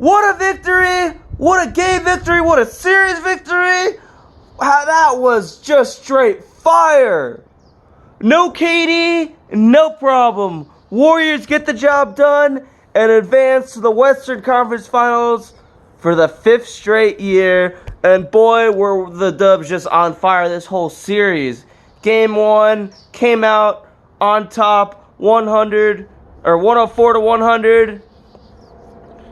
What a victory! What a game victory! What a series victory! That was just straight fire! No KD, no problem. Warriors get the job done and advance to the Western Conference Finals for the 5th straight year. And boy, were the Dubs just on fire this whole series. Game 1 came out on top 104 to 100.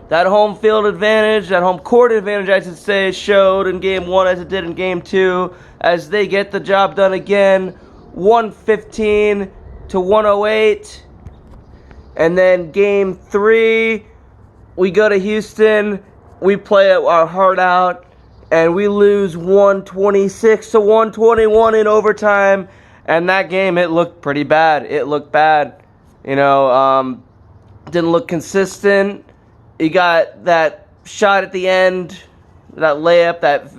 That home field advantage, that home court advantage, I should say, showed in Game 1 as it did in Game 2 as they get the job done again, 115 to 108. And then Game 3, we go to Houston, we play our heart out, and we lose 126 to 121 in overtime. And that game, it looked pretty bad. It looked bad. Didn't look consistent. You got that shot at the end, that layup, that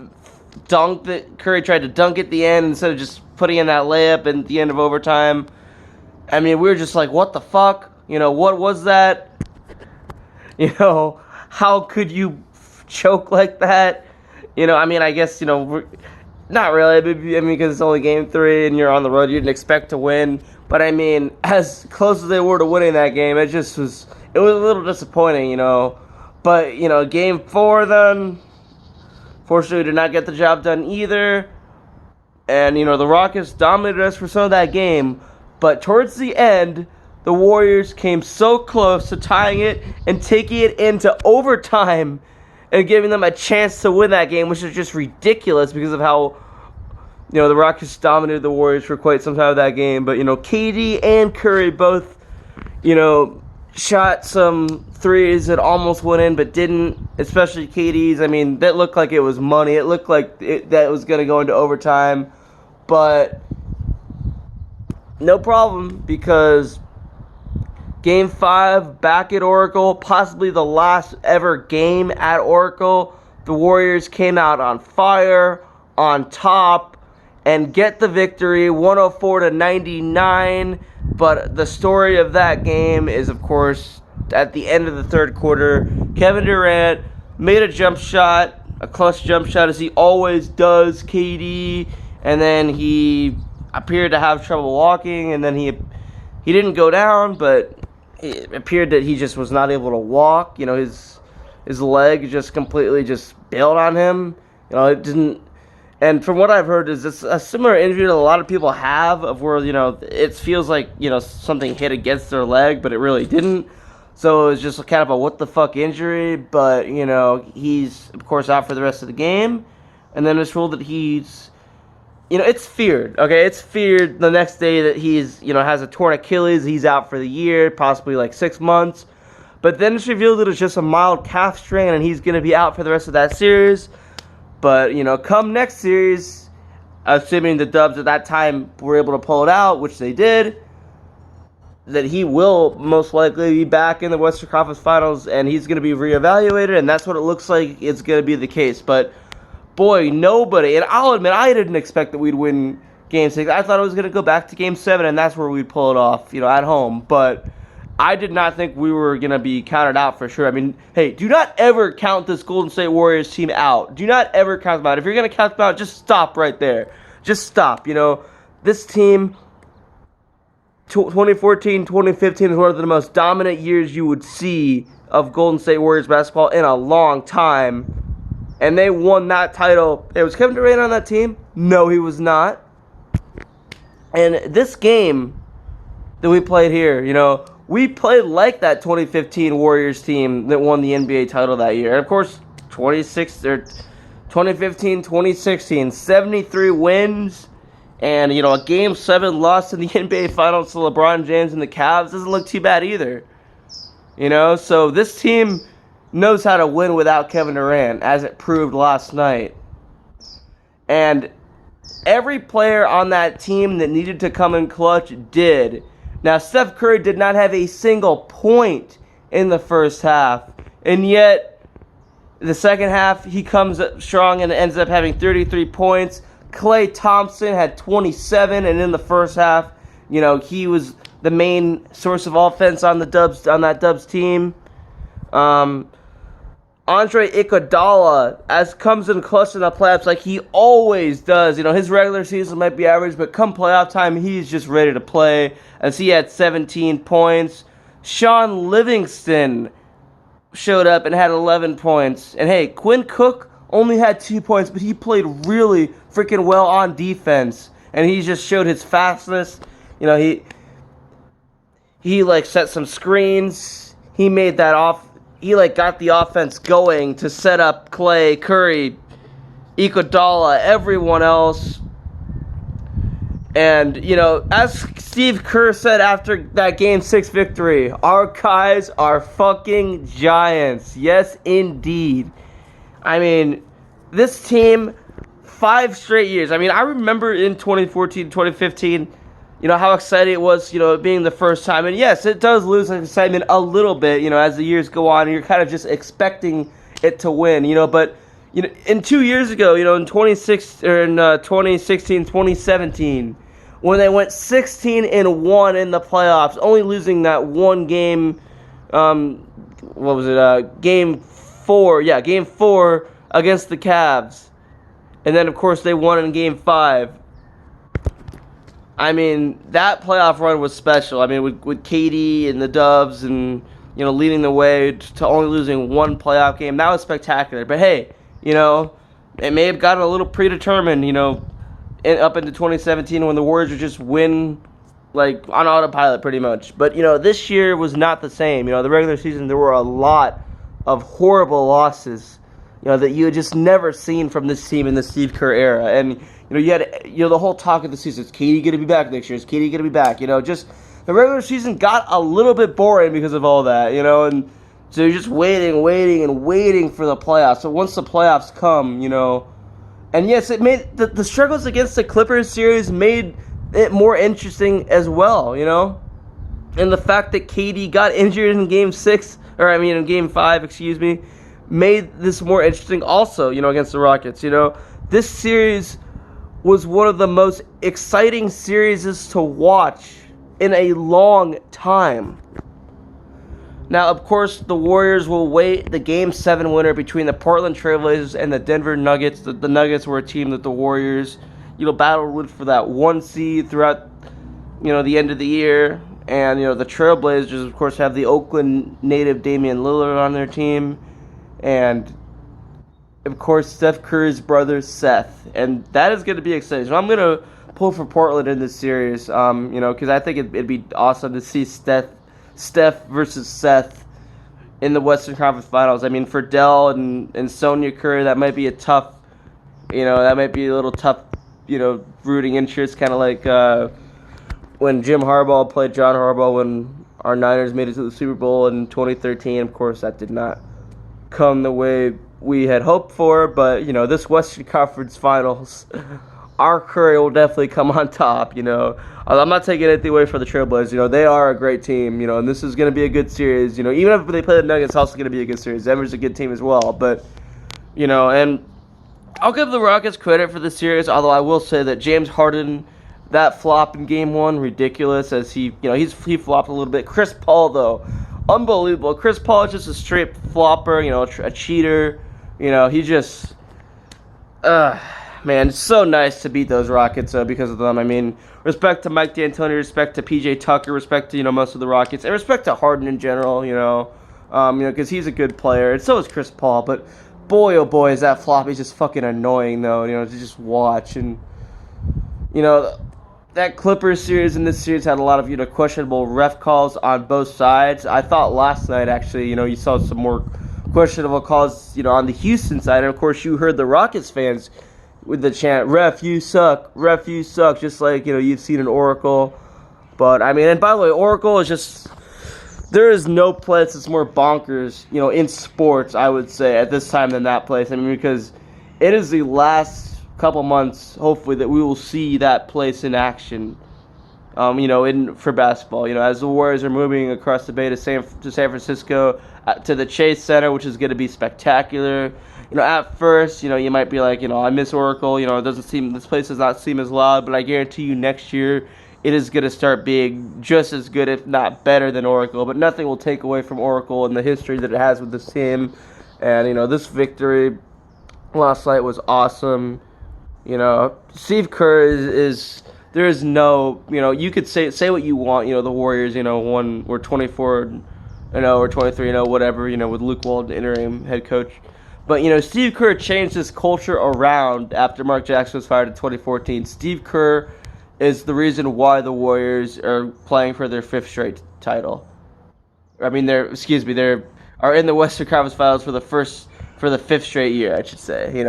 dunk that Curry tried to dunk at the end instead of just putting in that layup at the end of overtime. I mean, we were just like, what the fuck? What was that? How could you choke like that? I guess, not really. Because it's only Game 3 and you're on the road, you didn't expect to win. But, as close as they were to winning that game, it was a little disappointing, But, Game 4 then, fortunately, did not get the job done either. And, the Rockets dominated us for some of that game. But towards the end, the Warriors came so close to tying it and taking it into overtime and giving them a chance to win that game, which is just ridiculous because of how, the Rockets dominated the Warriors for quite some time of that game. But, KD and Curry both, shot some threes that almost went in but didn't, especially KD's. That looked like it was money. It looked like that was going to go into overtime. But no problem, because Game 5 back at Oracle, possibly the last ever game at Oracle, the Warriors came out on fire, on top, and get the victory, 104 to 99. But the story of that game is, of course, at the end of the third quarter, Kevin Durant made a jump shot, a clutch jump shot, as he always does, KD, and then he appeared to have trouble walking, and then he didn't go down, but it appeared that he just was not able to walk. His leg just completely just bailed on him. It didn't. And from what I've heard, is this a similar injury that a lot of people have, of where, it feels like, something hit against their leg, but it really didn't. So it was just kind of a what the fuck injury. But, he's, of course, out for the rest of the game. And then it's ruled that he's, it's feared, okay? It's feared the next day that he's, has a torn Achilles. He's out for the year, possibly like 6 months. But then it's revealed that it's just a mild calf strain, and he's going to be out for the rest of that series. But, come next series, assuming the Dubs at that time were able to pull it out, which they did, that he will most likely be back in the Western Conference Finals, and he's going to be reevaluated, and that's what it looks like it's going to be the case. But, boy, nobody, and I'll admit, I didn't expect that we'd win Game 6. I thought it was going to go back to Game 7, and that's where we'd pull it off, at home. But I did not think we were going to be counted out for sure. Hey, do not ever count this Golden State Warriors team out. Do not ever count them out. If you're going to count them out, just stop right there. Just stop. This team, 2014, 2015 is one of the most dominant years you would see of Golden State Warriors basketball in a long time. And they won that title. Hey, was Kevin Durant on that team? No, he was not. And this game that we played here, we played like that 2015 Warriors team that won the NBA title that year. And of course, 2015, 2016, 73 wins, and a Game 7 loss in the NBA Finals to LeBron James and the Cavs doesn't look too bad either. So this team knows how to win without Kevin Durant, as it proved last night. And every player on that team that needed to come in clutch did. Now, Steph Curry did not have a single point in the first half, and yet the second half he comes up strong and ends up having 33 points. Klay Thompson had 27, and in the first half, he was the main source of offense on that Dubs team. Andre Iguodala as comes in clutch in the playoffs like he always does. His regular season might be average, but come playoff time, he's just ready to play. As he had 17 points. Sean Livingston showed up and had 11 points. And hey, Quinn Cook only had 2 points, but he played really freaking well on defense. And he just showed his fastness. He like set some screens. He made that off. He like got the offense going to set up Clay, Curry, Iguodala, everyone else. And, as Steve Kerr said after that Game 6 victory, our guys are fucking giants. Yes, indeed. I mean, this team, 5 straight years. I mean, I remember in 2014, 2015, how exciting it was, being the first time. And yes, it does lose excitement a little bit, as the years go on, and you're kind of just expecting it to win, but, in 2 years ago, in 2016, 2017, when they went 16-1 in the playoffs, only losing that one game, Game 4, Game 4 against the Cavs. And then, of course, they won in Game 5. I mean, that playoff run was special. I mean, with KD and the Dubs and, leading the way to only losing one playoff game, that was spectacular. But hey, it may have gotten a little predetermined, up into 2017 when the Warriors would just win, like, on autopilot pretty much. But, this year was not the same. The regular season, there were a lot of horrible losses, that you had just never seen from this team in the Steve Kerr era. And, you had, the whole talk of the season, is KD going to be back next year? Is KD going to be back? Just the regular season got a little bit boring because of all that, and so you're just waiting for the playoffs. So once the playoffs come, and yes, it made the struggles against the Clippers series made it more interesting as well, and the fact that KD got injured in Game 5, made this more interesting also, against the Rockets, This series was one of the most exciting series to watch in a long time. Now, of course, the Warriors will wait the Game 7 winner between the Portland Trailblazers and the Denver Nuggets. The Nuggets were a team that the Warriors, battled with for that 1 seed throughout, the end of the year. And, the Trailblazers, of course, have the Oakland native Damian Lillard on their team. And, of course, Steph Curry's brother, Seth. And that is going to be exciting. So I'm going to pull for Portland in this series, because I think it'd be awesome to see Steph versus Seth in the Western Conference Finals. I mean, for Dell and Sonya Curry, that might be a tough, little tough, rooting interest, kind of like when Jim Harbaugh played John Harbaugh when our Niners made it to the Super Bowl in 2013. Of course, that did not come the way we had hoped for, but, this Western Conference Finals, our Curry will definitely come on top, I'm not taking anything away from the Trailblazers. They are a great team, and this is going to be a good series. Even if they play the Nuggets, it's also going to be a good series. Denver's a good team as well. But, and I'll give the Rockets credit for the series, although I will say that James Harden, that flop in Game 1, ridiculous, as he flopped a little bit. Chris Paul, though, unbelievable. Chris Paul is just a straight flopper, a cheater. He just... Man, it's so nice to beat those Rockets because of them. I mean, respect to Mike D'Antoni, respect to PJ Tucker, respect to, most of the Rockets, and respect to Harden in general, because he's a good player, and so is Chris Paul. But boy, oh boy, is that flop. He's just fucking annoying, though, to just watch. And, that Clippers series and this series had a lot of, questionable ref calls on both sides. I thought last night, actually, you saw some more questionable calls, on the Houston side. And, of course, you heard the Rockets fans with the chant, ref, you suck, just like, you've seen in Oracle. But, I mean, and by the way, Oracle is just, there is no place that's more bonkers, in sports, I would say, at this time than that place. I mean, because it is the last couple months, hopefully, that we will see that place in action, for basketball. As the Warriors are moving across the bay to San Francisco, to the Chase Center, which is going to be spectacular. At first, you might be like, I miss Oracle. This place does not seem as loud, but I guarantee you next year it is going to start being just as good, if not better than Oracle. But nothing will take away from Oracle and the history that it has with this team. And, this victory last night was awesome. Steve Kerr is there is no, you could say what you want. The Warriors, were 24-0 or 23-0, whatever. With Luke Walton, interim head coach. But Steve Kerr changed his culture around after Mark Jackson was fired in 2014. Steve Kerr is the reason why the Warriors are playing for their 5th straight title. I mean, they are in the Western Conference Finals for the 5th straight year, I should say.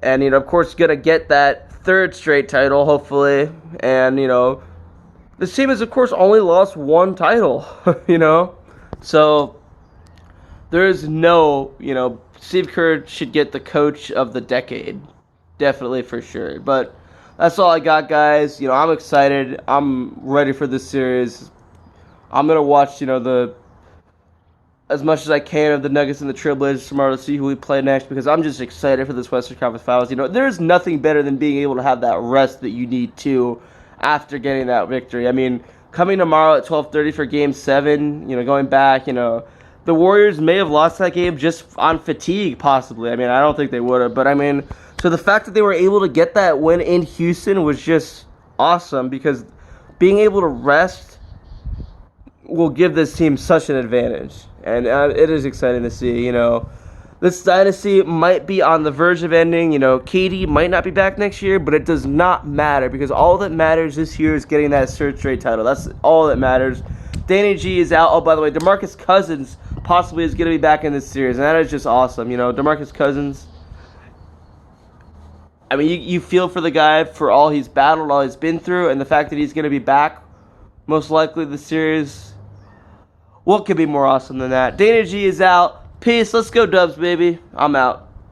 And of course, gonna get that 3rd straight title, hopefully. And this team has, of course, only lost 1 title. So there is no, Steve Kerr should get the coach of the decade, definitely for sure. But that's all I got, guys. I'm excited. I'm ready for this series. I'm gonna watch, as much as I can of the Nuggets and the Trailblazers tomorrow to see who we play next, because I'm just excited for this Western Conference Finals. There's nothing better than being able to have that rest that you need to after getting that victory. I mean, coming tomorrow at 12:30 for Game 7, going back, the Warriors may have lost that game just on fatigue, possibly. I mean, I don't think they would have, but I mean, so the fact that they were able to get that win in Houston was just awesome, because being able to rest will give this team such an advantage. And it is exciting to see. This dynasty might be on the verge of ending. KD might not be back next year, but it does not matter, because all that matters this year is getting that 3rd straight title. That's all that matters. Danny G is out. Oh, by the way, DeMarcus Cousins possibly is going to be back in this series, and that is just awesome. DeMarcus Cousins, I mean, you feel for the guy for all he's battled, all he's been through, and the fact that he's going to be back, most likely the series. What could be more awesome than that? Dana G is out. Peace. Let's go, Dubs, baby. I'm out.